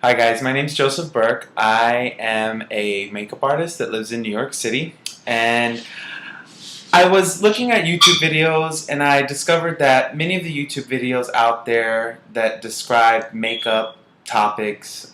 Hi guys, my name is Joseph Burke. I am a makeup artist that lives in New York City, and I was looking at YouTube videos and I discovered that many of the YouTube videos out there that describe makeup topics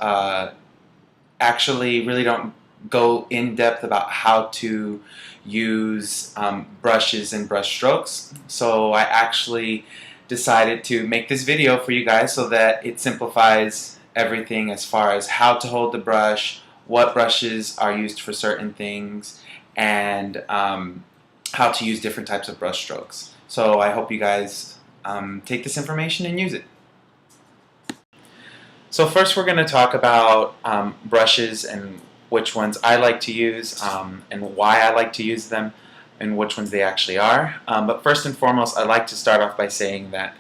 actually really don't go in depth about how to use brushes and brush strokes. So I actually decided to make this video for you guys so that it simplifies everything as far as how to hold the brush, what brushes are used for certain things, and how to use different types of brush strokes. So I hope you guys take this information and use it. So first we're going to talk about brushes and which ones I like to use and why I like to use them and which ones they actually are. But first and foremost, I like to start off by saying that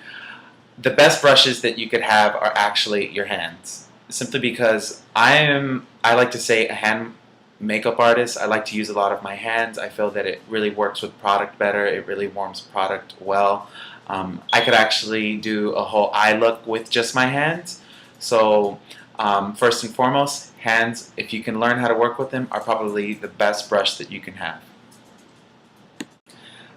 the best brushes that you could have are actually your hands. Simply because I like to say a hand makeup artist. I like to use a lot of my hands. I feel that it really works with product better. It really warms product well. I could actually do a whole eye look with just my hands. So first and foremost, hands, if you can learn how to work with them, are probably the best brush that you can have.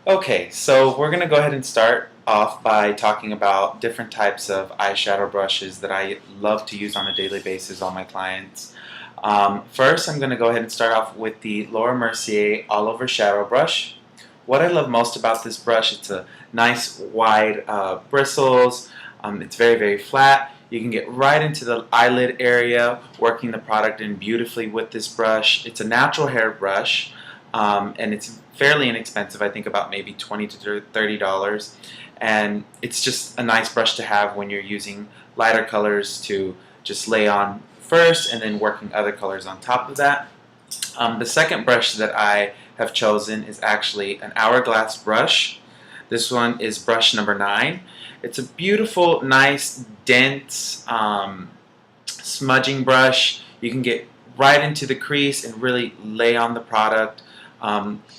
Okay, so we're going to go ahead and start off by talking about different types of eyeshadow brushes that I love to use on a daily basis on my clients. First, I'm going to go ahead and start off with the Laura Mercier All Over Shadow Brush. What I love most about this brush, it's a nice wide bristles, it's very, very flat. You can get right into the eyelid area, working the product in beautifully with this brush. It's a natural hair brush, and it's fairly inexpensive. I think about maybe $20 to $30. And it's just a nice brush to have when you're using lighter colors to just lay on first and then working other colors on top of that. The second brush that I have chosen is actually an Hourglass brush. This one is brush number 9. It's a beautiful, nice, dense smudging brush. You can get right into the crease and really lay on the product.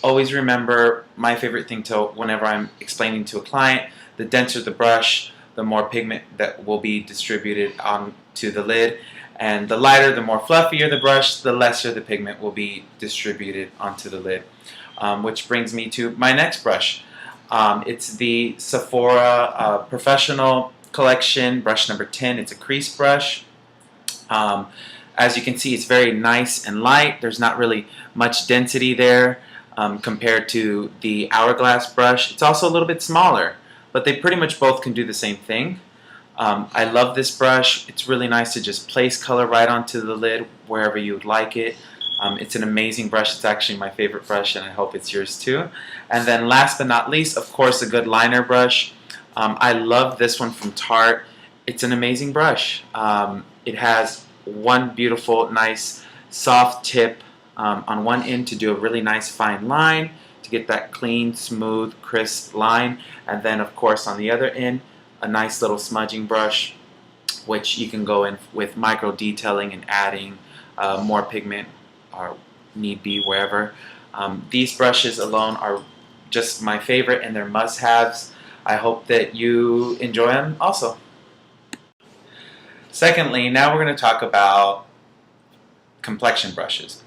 Always remember my favorite thing to whenever I'm explaining to a client, the denser the brush, the more pigment that will be distributed onto the lid. And the lighter, the more fluffier the brush, the lesser the pigment will be distributed onto the lid. Which brings me to my next brush. It's the Sephora Professional Collection brush number 10. It's a crease brush. As you can see, it's very nice and light. There's not really much density there compared to the Hourglass brush. It's also a little bit smaller, but they pretty much both can do the same thing. I love this brush. It's really nice to just place color right onto the lid wherever you would like it. It's an amazing brush. It's actually my favorite brush, and I hope it's yours too. And then last but not least, of course, a good liner brush. I love this one from Tarte. It's an amazing brush. It has one beautiful, nice, soft tip on one end to do a really nice fine line to get that clean, smooth, crisp line. And then, of course, on the other end, a nice little smudging brush, which you can go in with micro detailing and adding more pigment or need be wherever. These brushes alone are just my favorite and they're must-haves. I hope that you enjoy them also. Secondly, now we're going to talk about complexion brushes.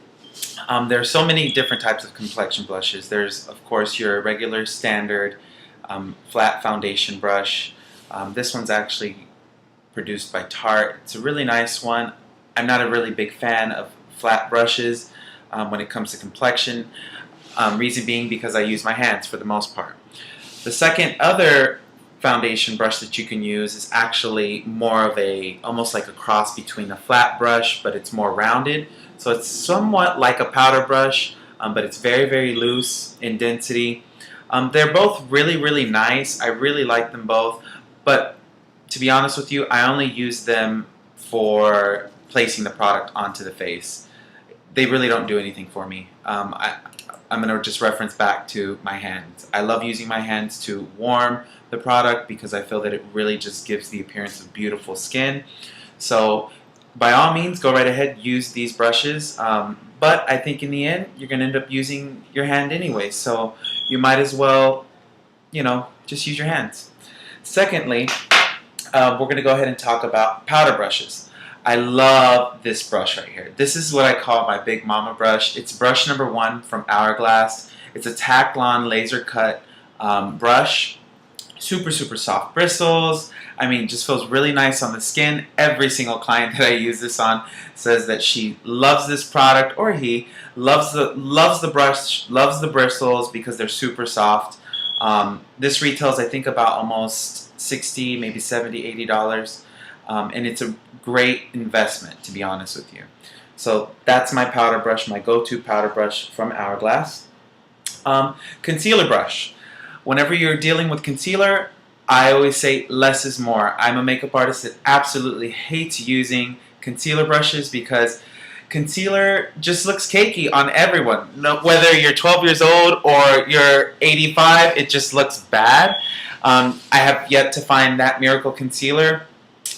There are so many different types of complexion brushes. There's, of course, your regular standard flat foundation brush. This one's actually produced by Tarte. It's a really nice one. I'm not a really big fan of flat brushes when it comes to complexion. Reason being because I use my hands for the most part. The second other foundation brush that you can use is actually more of almost like a cross between a flat brush, but it's more rounded. So it's somewhat like a powder brush, but it's very, very loose in density. They're both really, really nice. I really like them both, but to be honest with you, I only use them for placing the product onto the face. They really don't do anything for me. I'm going to just reference back to my hands. I love using my hands to warm the product because I feel that it really just gives the appearance of beautiful skin. So by all means, go right ahead, use these brushes. But I think in the end, you're going to end up using your hand anyway. So you might as well, just use your hands. Secondly, we're going to go ahead and talk about powder brushes. I love this brush right here. This is what I call my Big Mama brush. It's brush number 1 from Hourglass. It's a Taklon laser cut brush. Super, super soft bristles. I mean, just feels really nice on the skin. Every single client that I use this on says that she loves this product, or he loves the brush, loves the bristles because they're super soft. This retails, I think, about almost $60, maybe $70, $80. And it's a great investment, to be honest with you. So that's my powder brush, my go-to powder brush from Hourglass. Concealer brush. Whenever you're dealing with concealer, I always say less is more. I'm a makeup artist that absolutely hates using concealer brushes because concealer just looks cakey on everyone. No, whether you're 12 years old or you're 85, it just looks bad. I have yet to find that miracle concealer.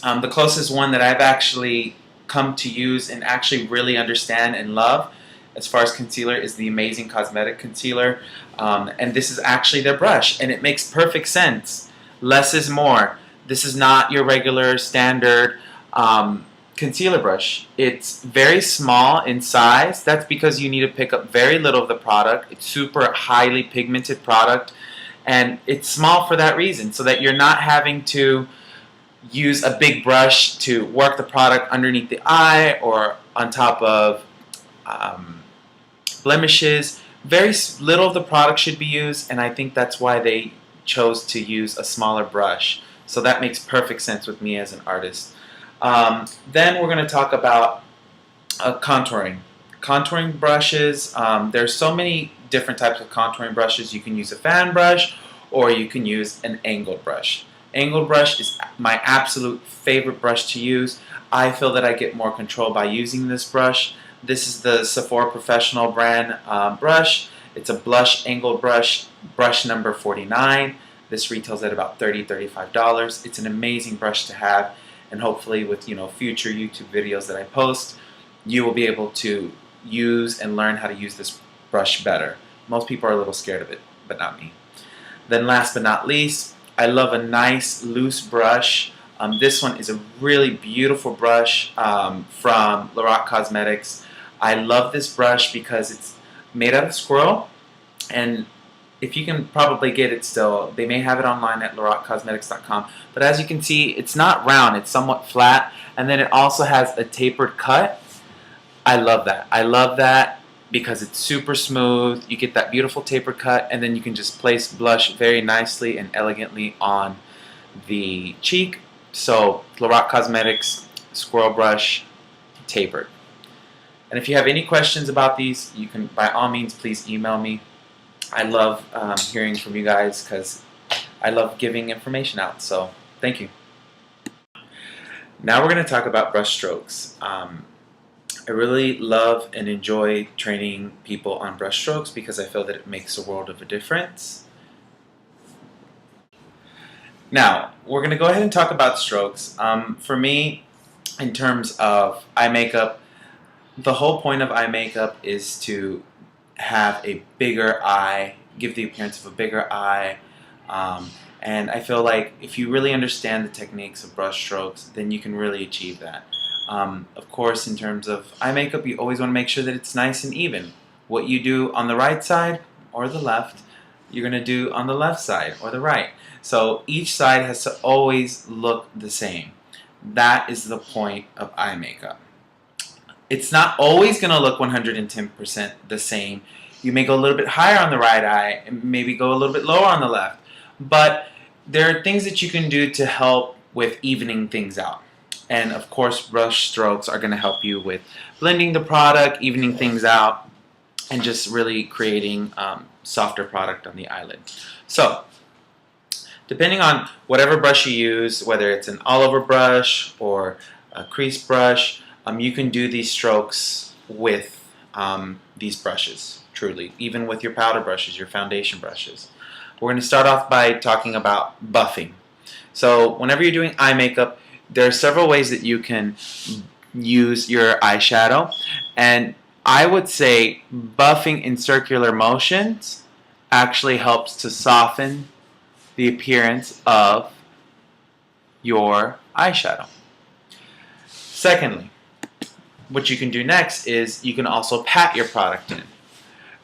The closest one that I've actually come to use and actually really understand and love as far as concealer is the Amazing Cosmetic Concealer. And this is actually their brush, and it makes perfect sense. Less is more. This is not your regular standard concealer brush. It's very small in size. That's because you need to pick up very little of the product. It's super highly pigmented product, and it's small for that reason, so that you're not having to use a big brush to work the product underneath the eye or on top of blemishes. Very little of the product should be used, and I think that's why they chose to use a smaller brush. So that makes perfect sense with me as an artist. Then we're going to talk about contouring. Contouring brushes, there's so many different types of contouring brushes. You can use a fan brush or you can use an angled brush. Angled brush is my absolute favorite brush to use. I feel that I get more control by using this brush. This is the Sephora Professional brand brush. It's a blush angled brush, brush number 49. This retails at about $30, $35. It's an amazing brush to have, and hopefully with future YouTube videos that I post, you will be able to use and learn how to use this brush better. Most people are a little scared of it, but not me. Then last but not least, I love a nice loose brush. This one is a really beautiful brush from Lorac Cosmetics. I love this brush because it's made out of squirrel, and if you can probably get it still, they may have it online at LoracCosmetics.com. But as you can see, it's not round, it's somewhat flat, and then it also has a tapered cut. I love that. I love that because it's super smooth. You get that beautiful tapered cut, and then you can just place blush very nicely and elegantly on the cheek. So Lorac Cosmetics Squirrel Brush Tapered. And if you have any questions about these, you can, by all means, please email me. I love hearing from you guys because I love giving information out. So thank you. Now we're going to talk about brush strokes. I really love and enjoy training people on brush strokes because I feel that it makes a world of a difference. Now, we're going to go ahead and talk about strokes. For me, in terms of eye makeup, the whole point of eye makeup is to have a bigger eye, give the appearance of a bigger eye, and I feel like if you really understand the techniques of brush strokes, then you can really achieve that. Of course, in terms of eye makeup, you always want to make sure that it's nice and even. What you do on the right side or the left, you're going to do on the left side or the right. So each side has to always look the same. That is the point of eye makeup. It's not always going to look 110% the same. You may go a little bit higher on the right eye and maybe go a little bit lower on the left. But there are things that you can do to help with evening things out. And of course, brush strokes are going to help you with blending the product, evening things out, and just really creating softer product on the eyelid. So, depending on whatever brush you use, whether it's an all-over brush or a crease brush, you can do these strokes with these brushes, truly, even with your powder brushes, your foundation brushes. We're going to start off by talking about buffing. So whenever you're doing eye makeup, there are several ways that you can use your eyeshadow, and I would say buffing in circular motions actually helps to soften the appearance of your eyeshadow. Secondly, what you can do next is you can also pat your product in.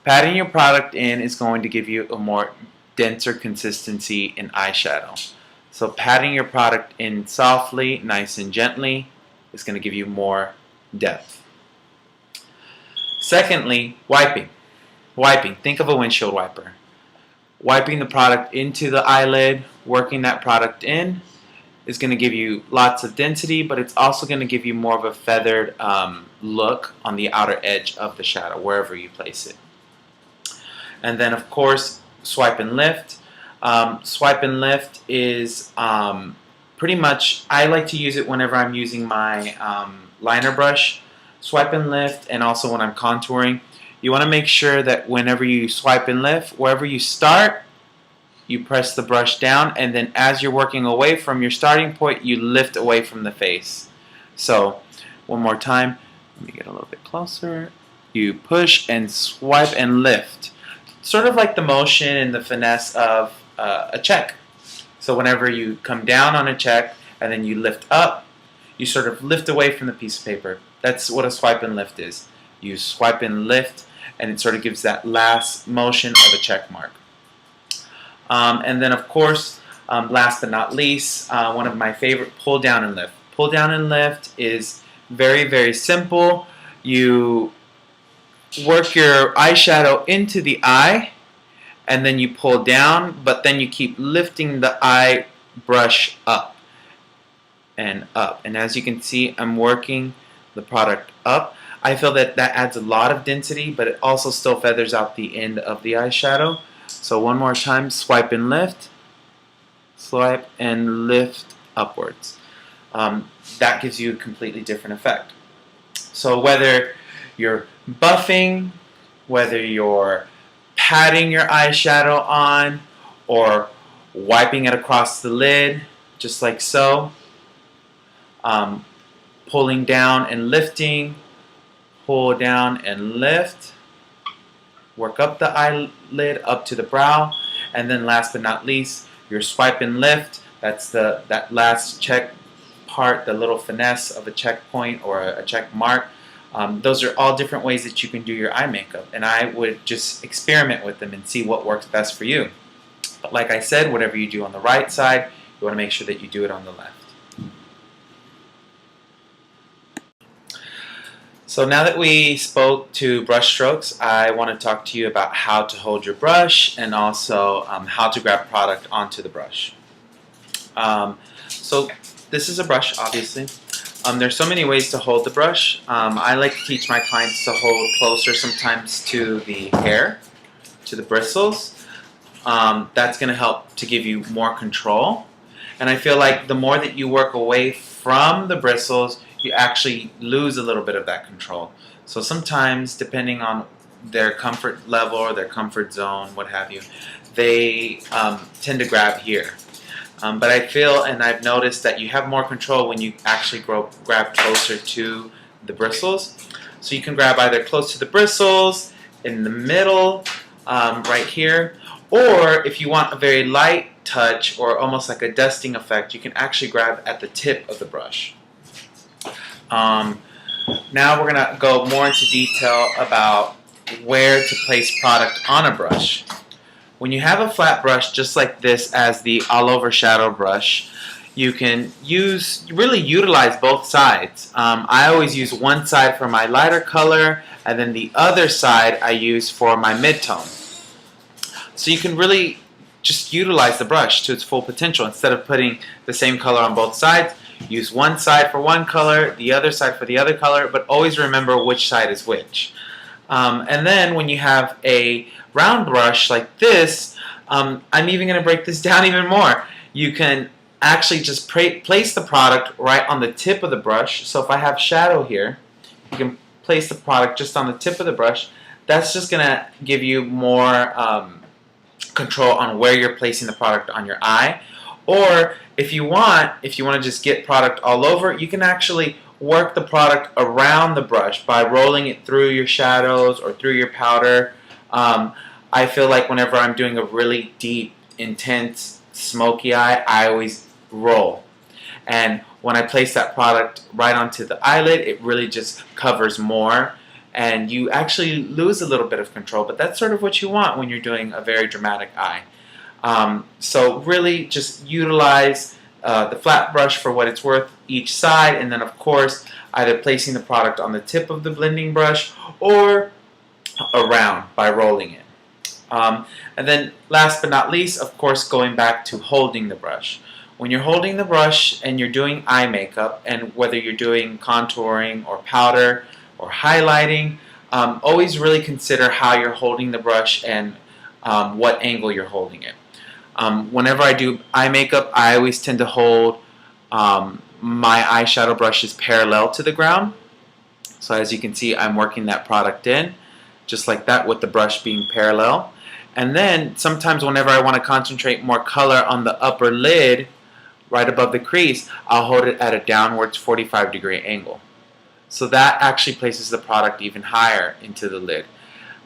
Patting your product in is going to give you a more denser consistency in eyeshadow. So patting your product in softly, nice and gently is going to give you more depth. Secondly, wiping. Wiping. Think of a windshield wiper. Wiping the product into the eyelid, working that product in, is going to give you lots of density, but it's also going to give you more of a feathered look on the outer edge of the shadow, wherever you place it. And then, of course, swipe and lift. Swipe and lift is pretty much, I like to use it whenever I'm using my liner brush. Swipe and lift, and also when I'm contouring. You want to make sure that whenever you swipe and lift, wherever you start, you press the brush down, and then as you're working away from your starting point, you lift away from the face. So, one more time. Let me get a little bit closer. You push and swipe and lift. Sort of like the motion and the finesse of a check. So whenever you come down on a check and then you lift up, you sort of lift away from the piece of paper. That's what a swipe and lift is. You swipe and lift, and it sort of gives that last motion of a check mark. And then, of course, last but not least, one of my favorite, pull down and lift. Pull down and lift is very, very simple. You work your eyeshadow into the eye, and then you pull down, but then you keep lifting the eye brush up and up. And as you can see, I'm working the product up. I feel that that adds a lot of density, but it also still feathers out the end of the eyeshadow. So one more time, swipe and lift, swipe and lift upwards. That gives you a completely different effect. So whether you're buffing, whether you're patting your eyeshadow on, or wiping it across the lid, just like so, pulling down and lifting, pull down and lift, work up the eyelid up to the brow, and then last but not least, your swipe and lift. That's that last check part, the little finesse of a checkpoint or a check mark. Those are all different ways that you can do your eye makeup, and I would just experiment with them and see what works best for you. But like I said, whatever you do on the right side, you want to make sure that you do it on the left. So now that we spoke to brush strokes, I want to talk to you about how to hold your brush and also how to grab product onto the brush. So this is a brush, obviously. There's so many ways to hold the brush. I like to teach my clients to hold closer sometimes to the hair, to the bristles. That's going to help to give you more control. And I feel like the more that you work away from the bristles, you actually lose a little bit of that control. So sometimes, depending on their comfort level or their comfort zone, what have you, they tend to grab here. But I feel, and I've noticed, that you have more control when you actually grab closer to the bristles. So you can grab either close to the bristles, in the middle, right here, or if you want a very light touch or almost like a dusting effect, you can actually grab at the tip of the brush. Now we're going to go more into detail about where to place product on a brush. When you have a flat brush just like this as the all-over shadow brush, you can really utilize both sides. I always use one side for my lighter color, and then the other side I use for my mid-tone. So you can really just utilize the brush to its full potential. Instead of putting the same color on both sides, use one side for one color, the other side for the other color, but always remember which side is which. And then when you have a round brush like this, I'm even going to break this down even more. You can actually just place the product right on the tip of the brush. So if I have shadow here, you can place the product just on the tip of the brush. That's just going to give you more control on where you're placing the product on your eye. Or if you want to just get product all over, you can actually work the product around the brush by rolling it through your shadows or through your powder. I feel like whenever I'm doing a really deep, intense, smoky eye, I always roll. And when I place that product right onto the eyelid, it really just covers more, and you actually lose a little bit of control, but that's sort of what you want when you're doing a very dramatic eye. So really just utilize the flat brush for what it's worth each side, and then of course either placing the product on the tip of the blending brush or around by rolling it. And then last but not least, of course, going back to holding the brush. When you're holding the brush and you're doing eye makeup, and whether you're doing contouring or powder or highlighting, always really consider how you're holding the brush and what angle you're holding it. Whenever I do eye makeup, I always tend to hold my eyeshadow brushes parallel to the ground. So as you can see, I'm working that product in, just like that, with the brush being parallel. And then sometimes whenever I want to concentrate more color on the upper lid, right above the crease, I'll hold it at a downwards 45-degree angle. So that actually places the product even higher into the lid.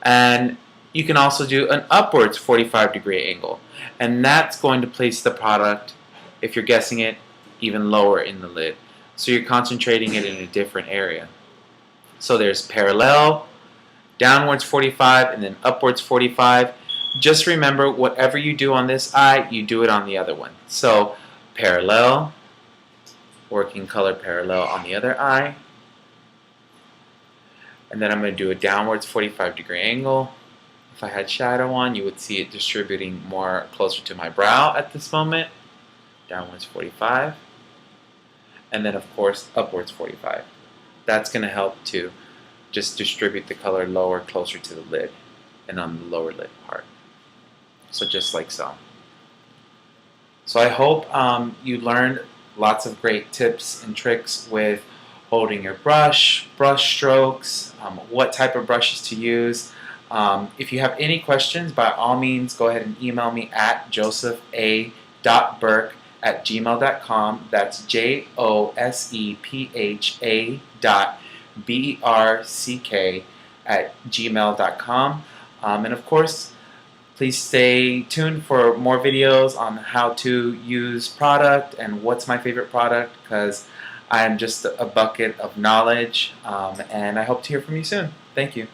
And you can also do an upwards 45-degree angle. And that's going to place the product, if you're guessing it, even lower in the lid. So you're concentrating it in a different area. So there's parallel, downwards 45, and then upwards 45. Just remember, whatever you do on this eye, you do it on the other one. So parallel, working color parallel on the other eye. And then I'm going to do a downwards 45-degree angle. If I had shadow on, you would see it distributing more closer to my brow at this moment. Downwards 45. And then, of course, upwards 45. That's going to help to just distribute the color lower, closer to the lid and on the lower lid part. So just like so. So I hope you learned lots of great tips and tricks with holding your brush, brush strokes, what type of brushes to use. If you have any questions, by all means, go ahead and email me at josepha.burke@gmail.com. That's josepha.berck@gmail.com. And of course, please stay tuned for more videos on how to use product and what's my favorite product, because I am just a bucket of knowledge, and I hope to hear from you soon. Thank you.